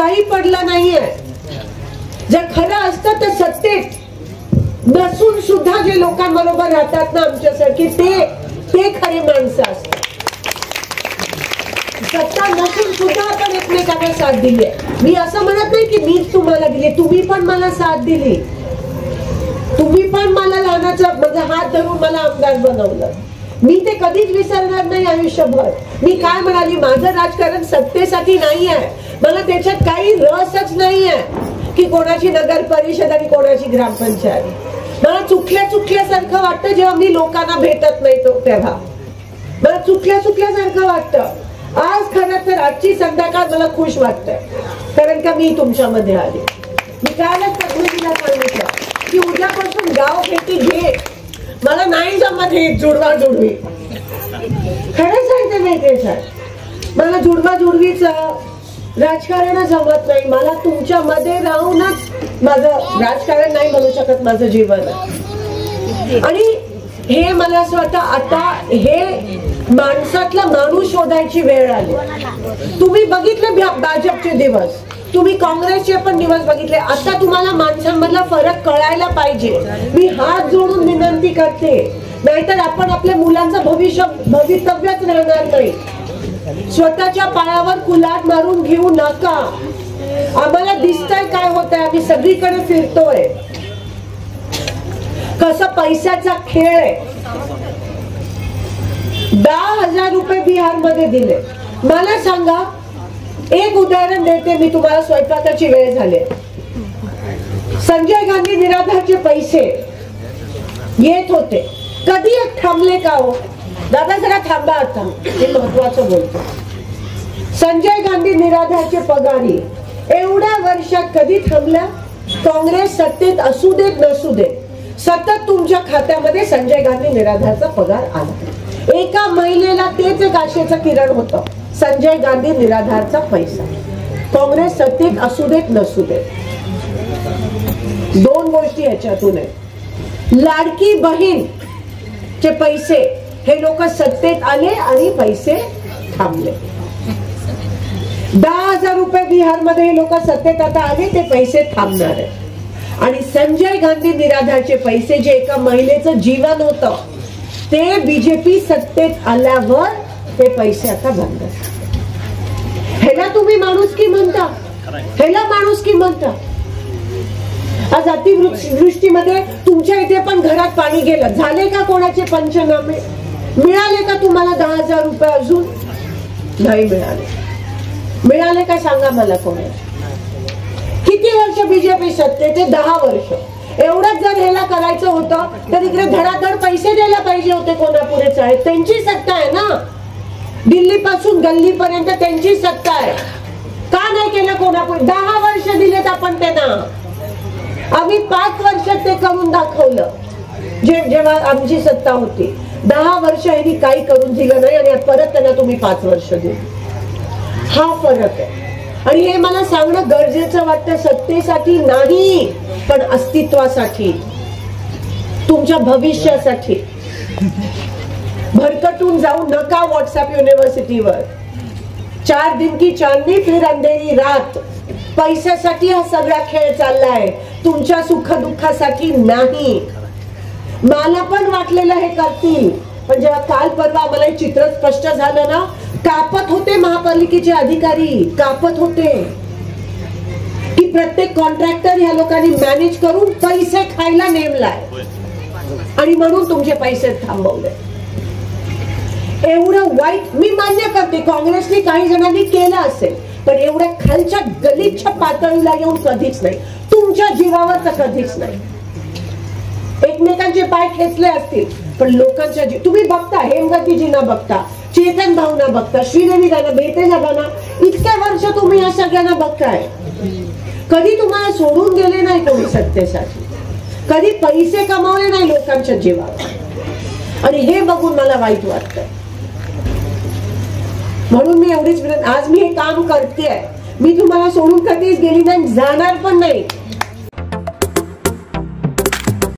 काही पडलं नाहीये. जर खरं असतं तर सत्तेत नसून सुद्धा जे लोकांबरोबर राहतात ना आमच्यासारखी, ते खरे माणसं असतात. सत्ता नसून सुद्धा आपण एकमेकांना साथ दिली. मी असं म्हणत नाही की मीच तुम्हाला दिली, तुम्ही पण मला साथ दिली. तुम्ही पण मला लहानाचा माझा हात धरून मला आमदार बनवलं. मी ते कधीच विसरणार नाही आयुष्यभर. मी काय म्हणाली, माझं राजकारण सत्तेसाठी नाही आहे. मला त्याच्यात काही रसच नाही आहे की कोणाची नगर परिषद आणि कोणाची ग्रामपंचायत. मला चुकल्यासारखं वाटतं जेव्हा मी लोकांना भेटत नाही तो तेव्हा मला चुकल्यासारखं वाटतं. आज खरं तर आजची संध्याकाळ मला खुश वाटतंय, कारण का मी तुमच्यामध्ये आले. मी कालच पद्मजीला सांगितलं की उद्यापासून गाव भेटी घे. मला नाही जमत हे जुडवा जुडवी. खरं सांगते माहितीये सर, मला जुडवा जुडवीच राजकारण जमत नाही. मला तुमच्यामध्ये राहूनच माझं राजकारण नाही म्हणू शकत माझं जीवन. आणि हे मला असं वाटतं आता हे माणसातला माणूस शोधायची वेळ आली. तुम्ही बघितले भाजपचे दिवस, तुम्ही काँग्रेसचे पण दिवस बघितले. आता तुम्हाला माणसांमधला फरक कळायला पाहिजे. मी हात जोडून विनंती करते, नाहीतर आपण आपल्या मुलांचं भवितव्यच राहणार नाही. स्वतःच्या पायावर कुल्हाड मारून घेऊ नका. आम्हाला दिसतंय काय होतंय, आम्ही सगळीकडे फिरतोय. कसं पैशाचा खेळ आहे. 10,000 रुपये बिहार मध्ये दिले. मला सांगा, एक उदाहरण देते मी तुम्हाला, स्वयंपाकाची वेळ झाली. संजय गांधी निराधारचे पैसे येत होते, कधी एक थांबले का हो? दादा जरा थांबा, आता हे महत्वाचं बोलतो. संजय गांधी निराधारचे पगारी एवढ्या वर्षात कधी थांबल्या? काँग्रेस सत्तेत असू देत नसू देत, सतत तुमच्या खात्यामध्ये संजय गांधी निराधारचा पगार आला. एका महिलेला तेच एक आशेचं किरण होतं, संजय गांधी निराधारचा पैसा. काँग्रेस सत्तेत असू देत नसू देत, दोन गोष्टी याच्यातून आहेत. लाडकी बहीण चे पैसे हे लोक सत्तेत आले आणि पैसे थांबले. 10,000 रुपये बिहार मध्ये हे लोक सत्तेत आता आले, ते पैसे थांबणार आहे. आणि संजय गांधी निराधारचे पैसे जे एका महिलेचं जीवन होतं, ते बीजेपी सत्तेत आल्यावर ते पैसे आता बंद. ह्याला तुम्ही माणुसकी म्हणता? ह्याला माणुसकी म्हणता? आज अतिवृष्टीमध्ये तुमच्या इथे पण घरात पाणी गेलं, झाले का कोणाचे पंचनामे? मिळाले का तुम्हाला 10,000 रुपये? अजून नाही मिळाले. मिळाले का सांगा मला कोणाचे? किती वर्ष बीजेपी सत्तेत? 10 वर्ष. एवढंच जर ह्याला करायचं होतं तर इकडे धडाधड पैसे द्यायला पाहिजे होते. कोल्हापूरच आहे, त्यांची सत्ता आहे ना, दिल्ली पासून गल्लीपर्यंत त्यांची सत्ता आहे. का नाही केलं कोल्हापूर? 10 वर्ष दिलेत आपण त्यांना. आम्ही 5 वर्षात ते करून दाखवलं जेव्हा आमची सत्ता होती. 10 वर्ष यांनी काही करून दिलं नाही आणि परत त्यांना तुम्ही 5 वर्ष दिली. हा फरक आहे. आणि हे मला सांगणं गरजेचं वाटतं, सत्तेसाठी नाही पण अस्तित्वासाठी, तुमच्या भविष्यासाठी. भरकटून जाऊ नका व्हॉट्सअप युनिव्हर्सिटीवर. 4 दिन की चांदनी फिर अंधेरी रात. पैशासाठी हा सगळा खेळ चाललाय, तुमच्या सुख दुःखासाठी नाही. मला पण वाटलेलं हे करतील, पण जेव्हा काल परवा आम्हाला हे चित्र स्पष्ट झालं ना, कापत होते महापालिकेचे अधिकारी, कापत होते की प्रत्येक कॉन्ट्रॅक्टर ह्या लोकांनी मॅनेज करून पैसे खायला नेमलाय आणि म्हणून तुमचे पैसे थांबवले. एवढं वाईट मी मान्य करते, काँग्रेसने काही जणांनी केलं असेल, पण एवढ्या खालच्या गलिच्छ पातळीला येऊन कधीच नाही. तुमच्या जीवावर तर कधीच नाही. एकमेकांचे पाय खेचले असतील, पण लोकांच्या तुम्ही बघता, हेमवतीजींना बघता, चेतन भावना बघता, श्रीदेवी गाणा, बेटेला गाणा, इतक्या वर्ष तुम्ही या सगळ्यांना बघताय. कधी तुम्हाला सोडून गेले नाही कोणी सत्तेसाठी, कधी पैसे कमावले नाही लोकांच्या जीवावर. आणि हे बघून मला वाईट वाटतं. म्हणून मी एवढीच आज मी हे काम करते. मी तुम्हाला सोडून कधीच गेली नाही, जाणार पण नाही.